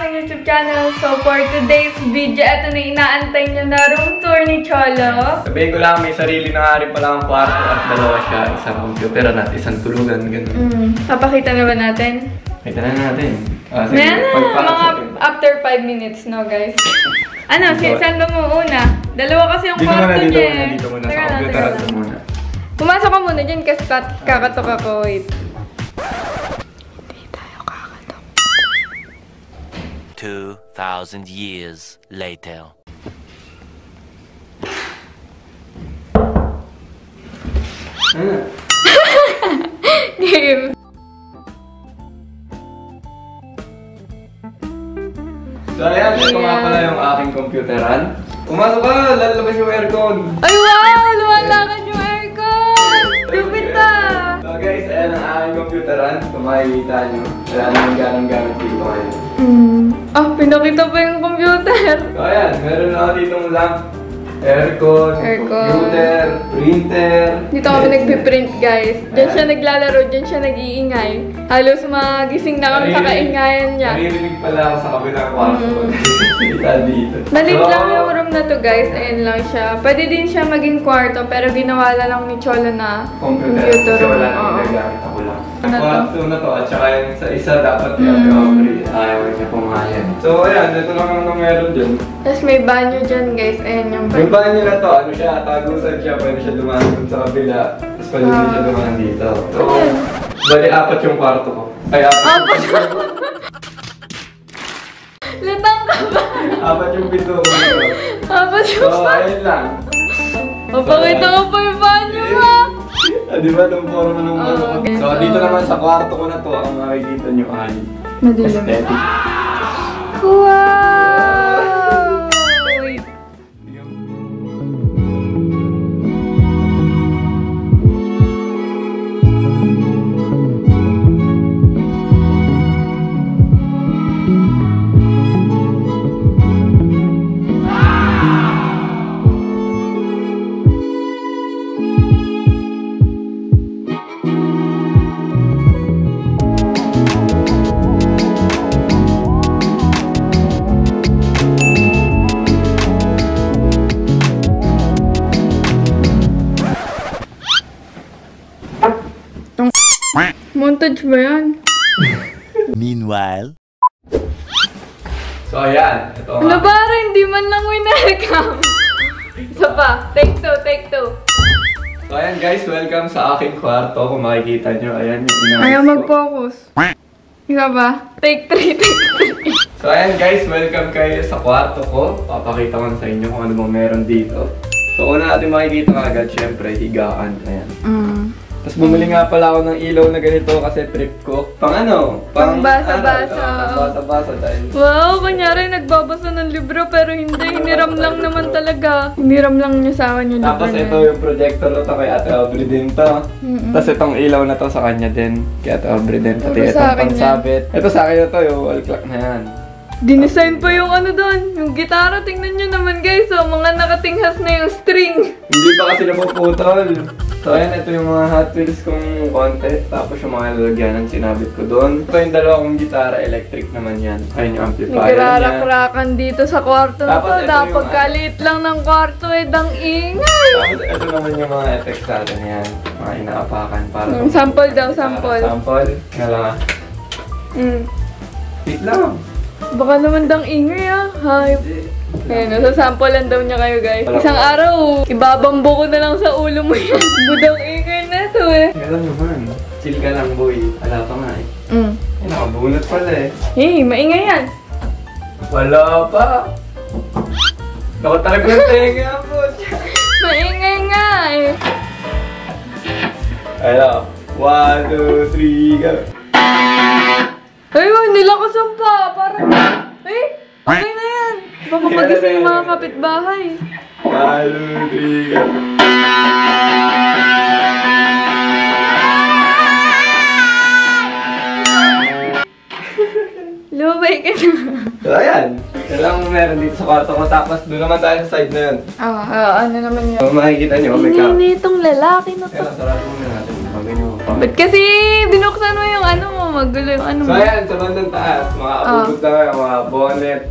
aking YouTube channel. So for today's video, ito na inaantay nyo na room tour ni Cholo. Sabihin ko lang, may sarili na nga rin pala ang kwarto at dalawa siya. Isang computer at isang tulugan. Ganun. Papakita na ba natin? Kita na natin. Sige, mga after 5 minutes, no guys? Ano, saan ba mo una? Dalawa kasi yung kwarto niya. Dito muna sa computer at muna. Pumasok ka muna dyan kasi kakatok ako. Wait. 2,000 years later. Game. So ayan, ito nga pala yung aking computeran. Pumasok ka, lalabas yung aircon. Ay wow! Lumalakad yung aircon! Lupita! So guys, ayan ang aking computeran. Kung makikita nyo, wala naman ganang gamit dito ngayon. Pinakita pa yung computer. So ayan, meron ako ditong lamp, aircon, computer, printer. Dito kami nagpiprint guys. Diyan siya naglalaro, diyan siya nag-iingay. Halos magising na kami sa kaingayan niya. Naririnig pala ako sa kabilang kwarto. Dito. Malit lang yung room na to guys. Ayan lang siya. Pwede din siya maging kwarto pero ginawa lang ni Cholo na computer. Kasi wala nang nagagamit ako lang. Ang kwarto na to at saka yung isa dapat i-upgrade. Ayaw niya pumayag. So ayan, ito lang naman meron dyan. Tapos may banyo dyan guys. Ayan yung yung banyo na to, ano siya, tagusan siya, pwede siya dumaan sa kabila. Tapos pwede din siya dumaan dito. So, bali apat yung kwarto ko. Ay, apat Lutang ka ba? Apat yung pinto ko dito. Apat yung So, ayun lang. Pakita mo pa yung banyo mo! Di ba itong forma ng ano ko? Okay. So, dito naman sa kwarto ko na to, ang makikita nyo ay aesthetic. Wow! Wait. Montage ba yan? Meanwhile. So, ayan. Ito Ano ba? Hindi man lang winelcome. Isa pa. Take two, take two. So, ayan guys. Welcome sa aking kwarto. Kung makikita nyo, ayan yung inayos ko. Ayaw mag-focus. Ikaw ba? Take three, take three. So, ayan guys. Welcome kayo sa kwarto ko. Papakita ko sa inyo kung ano bang meron dito. So, una natin makikita agad, syempre, higaan. Ayan. Tapos bumili nga pala ako ng ilaw na ganito kasi trip ko. Pang ano? Pang basa-basa. Pang basa-basa dahil. Wow, kunyari nagbabasa ng libro pero hindi. Hiniram lang naman talaga. Hiniram lang niya sa akin yung libro. Tapos ito yung projector na to kay Ate Aubrey din to. Tapos itong ilaw na to sa kanya din. Kay Ate Aubrey din. Pati itong pansabit. Ito sa akin na to, yung wall clock na yan. Dinesign pa yung ano doon, yung gitara. Tingnan nyo naman guys, so mga nakatinghas na yung string. Hindi pa kasi napuputol. So ayan, ito yung mga Hot Wheels kong konti. Tapos yung mga lalagyanan sinabit ko doon. Ito yung dalawa kong gitara, electric naman yan. Ayun yung amplifier niya. Nagkararak-rakan dito sa kwarto na to. Napagkaliit lang ng kwarto dang ingay. Tapos ito naman yung mga effects natin yan. Mga inaapakan para sample daw, sample. Sample. Nga lang ah. Wait lang. Baka naman dang ingay Hype. Ayan, nasasample daw niya kayo guys. Isang araw, ibabambo ko na lang sa ulo mo yan. Budang ingay na to Kaya lang naman. Chill ka lang boy. Wala pa nga eh. Nakabunot pala eh. Hey, maingay yan. Wala pa. Nakatarag ng tenga po. Maingay nga eh. Hello. 1, 2, 3, go. Ay, nilakasan pa. Parang, okay na yan. Baka magising yung mga kapitbahay. 1, 2, 3, go. Lumay ka na. So, ayan. Kailangan meron dito sa kwarto ko. Tapos, doon naman tayo sa side na yun. Ano naman yun? So, makikita nyo, may cup. Hindi itong lalaki na to. Kaya, sarado muna natin. Pagin nyo. Ba't kasi binuksan mo yung ano mo? Magulo yung ano mo. So, ayan. Sa bandang taas. lahat. Mga abubot na kayo, mga bonnet,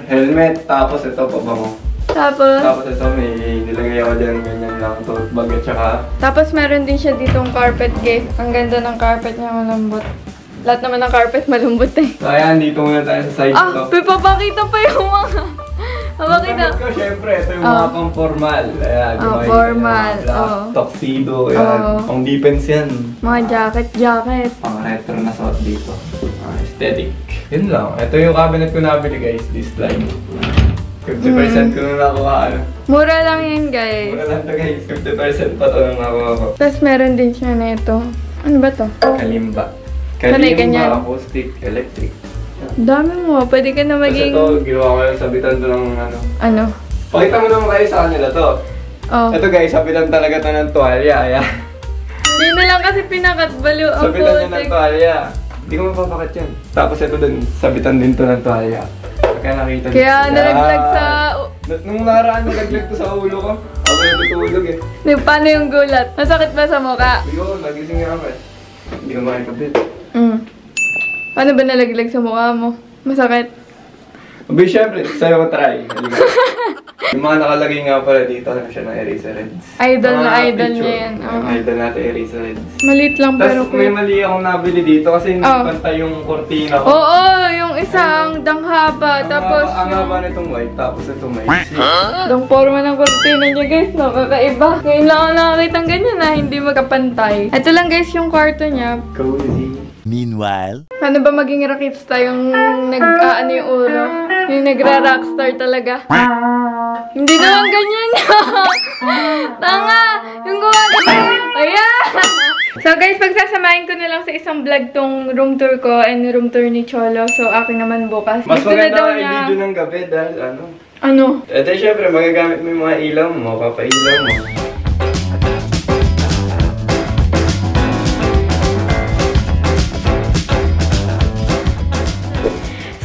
helmet, tapos ito pa ba mo? Tapos ito, may nilagay ako dyan, ganyan lang, tote bag at saka... Tapos meron din siya ditong carpet, guys. Ang ganda ng carpet niya, malambot. Lahat naman ng carpet malambot eh. So ayan, dito muna tayo sa side to. Papakita pa yung mga... Papakita. Ko, syempre, ito yung mga pang formal. Ayan, formal. Tuxedo, ayan. Pang defense yan. Mga jacket. Pang retro na suot dito. Aesthetic. Yun lang. Ito yung cabinet ko nabili guys, this line. 50% ko na nakuha. Mura lang yan guys. Mura lang to guys, 50% pa to na nakuha ko. Tapos meron din siya na ito. Ano ba to? Kalimba. Sanay ganyan. Acoustic, electric. Dami mo, pwede ka na maging... Tapos ito, ginawa ko yung sabitan to ng ano. Ano? Pakita mo naman kayo sa kanila to. Ito guys, sabitan talaga to ng tuwalya. Ayan. Hindi na lang kasi pinakat, baliw ang sabitan niya ng tuwalya. Hindi ko mapapakat yan. Tapos ito din, sabitan din to ng tuwalya. Kaya nakita niyo. Kaya nalaglag sa... Nung nakaraan, nalaglag to sa ulo ko. Ako natutulog eh. Paano yung gulat? Masakit ba sa mukha? Yun, nagising nga ako eh. Hindi ko makikabit. Paano ba nalaglag sa mukha mo? Masakit? Abay, syempre, sa'yo ko try. Yung mga nakalagay nga pala dito, ano siya ng Eraserheads. Idol na idol niya yan. Idol natin, Eraserheads. Maliit lang pero... Tapos may mali akong nabili dito kasi hindi pantay yung kortina ko. Oo, yung isang danghaba. Tapos ang haba nitong white, tapos ito may dang forma ng kortina niya guys, no? Kakaiba. Ngayon lang ako nakakita ng ganyan na hindi magkapantay. Ito lang guys yung kwarto niya. Cozy. Meanwhile, Paano ba maging rockista yung nag-aano yung ulo? Yung nagra-rockstar talaga? Hindi naman ganyan. Tanga! Yung gumagano. Ayan! So guys, pagsasamahin ko na lang sa isang vlog tong room tour ko and room tour ni Cholo. So akin naman bukas. Mas Gusto na maganda daw nga niya. i-video ng gabi dahil ano? Ano? Ito syempre, magagamit mo yung mga ilaw mo, papailaw mo.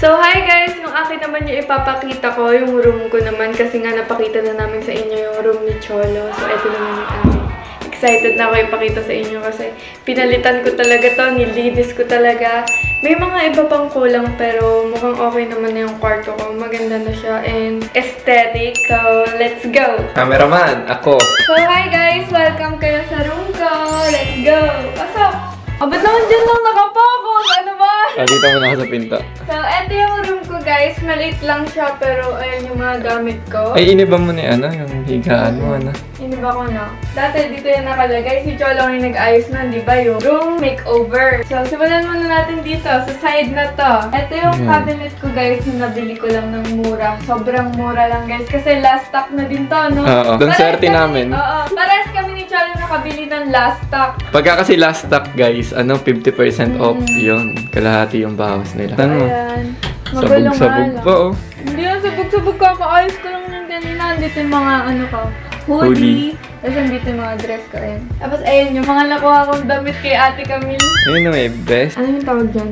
So, hi guys! Yung akin naman yung ipapakita ko, yung room ko naman kasi nga napakita na namin sa inyo yung room ni Cholo. So, ito naman yung akin. Excited na ako ipakita sa inyo kasi pinalitan ko talaga to, nilinis ko talaga. May mga iba pang kulang pero mukhang okay naman na yung kwarto ko. Maganda na siya and aesthetic. So, let's go! Cameraman, ako. So, hi guys! Welcome kayo sa room ko! Let's go! Pasok! Ba't naman dyan lang nakapokus? Ano ba? Dito mo na ako sa pinto. So, eto yung room ko guys. Maliit lang siya pero ayan yung mga gamit ko. Ay, iniba mo ni ano, yung higaan mo, ano? Iniba ko na. Dati dito yung nakalagay. Si Cholo yung nag-ayos na, di ba? Yung room makeover. So, simulan muna natin dito. Sa side na to. Ito yung cabinet ko guys na nabili ko lang ng mura. Sobrang mura lang guys. Kasi last stock na din to, no? Oo, doon swerte namin. Oo. Parehas kami ni Cholo nakabili ng last stock. Pagka kasi last stock guys, ano, 50% off yun. Kalahati yung bawas nila. Ano? Ayan. Magulong Sabog-sabog pa, oh. Hindi yan sabog-sabog ka. Kaayos ko lang yung kanina. Andito yung mga ano ko. Hoodie. Tapos andito yung mga dress ko. Ayan. Tapos ayun, yung mga nakuha kong damit kay Ate Camille. Ayun na, may best. Ano yung tawag dyan?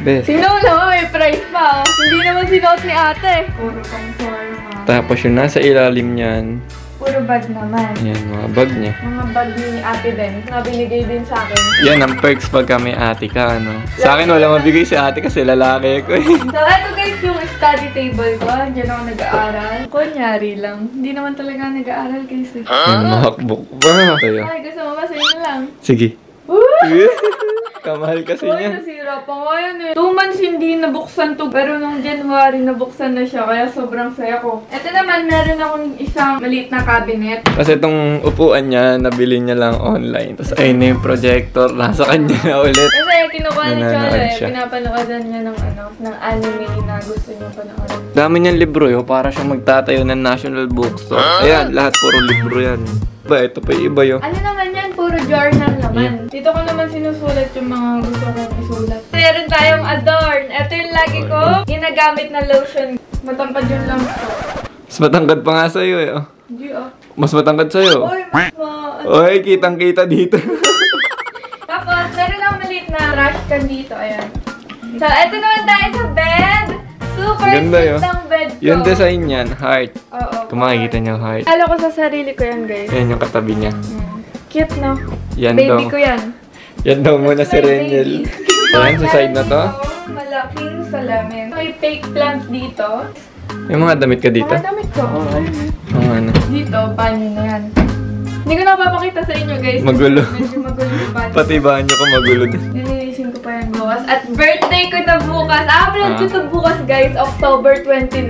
Best. Sinulo, may price pa. Oh. Hindi naman sinuot ni Ate. Puro pang forma. Tapos yung nasa ilalim niyan, Puro bag naman. yan, mga bag niya. Mga bag ni Ate din. Na binigay din sa akin. Yan ang perks pagka may ate ka, ano. Sa akin wala mabigay si ate kasi lalaki ko eh. So, eto guys yung study table ko. Diyan ako nag-aaral. Kunyari lang. Hindi naman talaga nag-aaral guys. Yan, makbook pa. Tayo. Ay, gusto mo ba sa inyo lang? Sige. Woo! Kamahal kasi Uy, niya. nasira pa ngayon eh. 2 months hindi nabuksan to. Pero nung January nabuksan na siya. Kaya sobrang saya ko. Ito naman, meron akong isang maliit na cabinet. Kasi itong upuan niya, nabili niya lang online. Tapos ayun na yung projector, nasa kanya na ulit. Kasi kinukuha ni Cholo Nanonood eh. siya. Pinapanoodan niya ng ano, ng anime na gusto niya panoorin. Dami niyang libro yun, para siyang magtatayo ng National Bookstore. Ayan, lahat puro libro yan. Ba, ito pa yung iba yun. Ano naman yan? Puro journal naman. Dito ko naman sinusulat yung mga gusto kong isulat. Meron tayong Adorn. Ito yung lagi ko ginagamit na lotion. Matangkad yun lang ito. Mas matangkad pa nga sa'yo eh. Oh. Hindi ah. Mas matangkad sa'yo. Oy, Oy, kitang-kita dito. Tapos, meron akong maliit na trash can dito. Ayan. So, ito naman tayo sa bed. Super Ganda cute yun. ng bed ko. Yung design niyan, heart. Oo. Kung makikita niyo yung heart. Alam ko sa sarili ko yan, guys. Ayan yung katabi niya. Cute, no? Yan Baby daw. ko yan. Yan daw muna si My Reniel. baby. Ayan, sa side na to. Malaking salamin. May fake plant dito. May mga damit ka dito? Mga damit ko. Ano? Dito, banyo na yan. Hindi ko na papakita sa inyo, guys. Magulo. Medyo magulo yung banyo. Pati banyo ko magulo din. Nililisin ko pa yan bukas. At birthday ko na bukas. Upload ko to bukas, guys. October 29.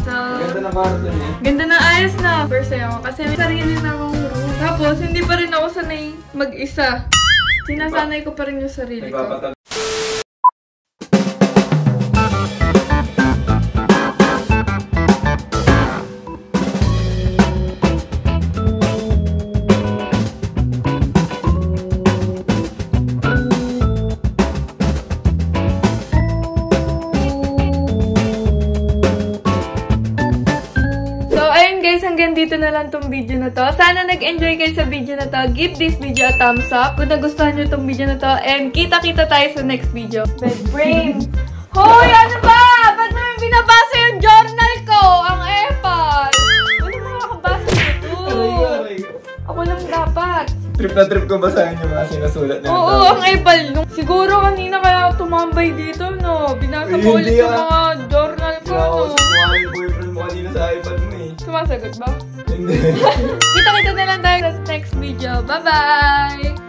So, Ganda na marathon eh. ganda na, ayos na. First ako kasi may sarili na akong room. Tapos, hindi pa rin ako sanay mag-isa. Sinasanay ko pa rin yung sarili ko. Hanggang dito na lang tong video na to. Sana nag-enjoy kayo sa video na to. Give this video a thumbs up kung nagustuhan nyo tong video na to. And kita-kita tayo sa next video. Bed brain! Hoy! Ano ba? Ba't mo binabasa yung journal ko? Ang epal! Ano makakabasa nito? Ako lang dapat. Trip na trip ko basahin yung mga sinusulat na. Oo, ang epal. Siguro kanina kaya ako tumambay dito, no? Binasa ko ulit yung mga journal ko, no? Yung boyfriend mo kanina sa iPad mo eh. Sumasagot ba? Hindi. Kita-kita na lang tayo sa next video. Bye-bye!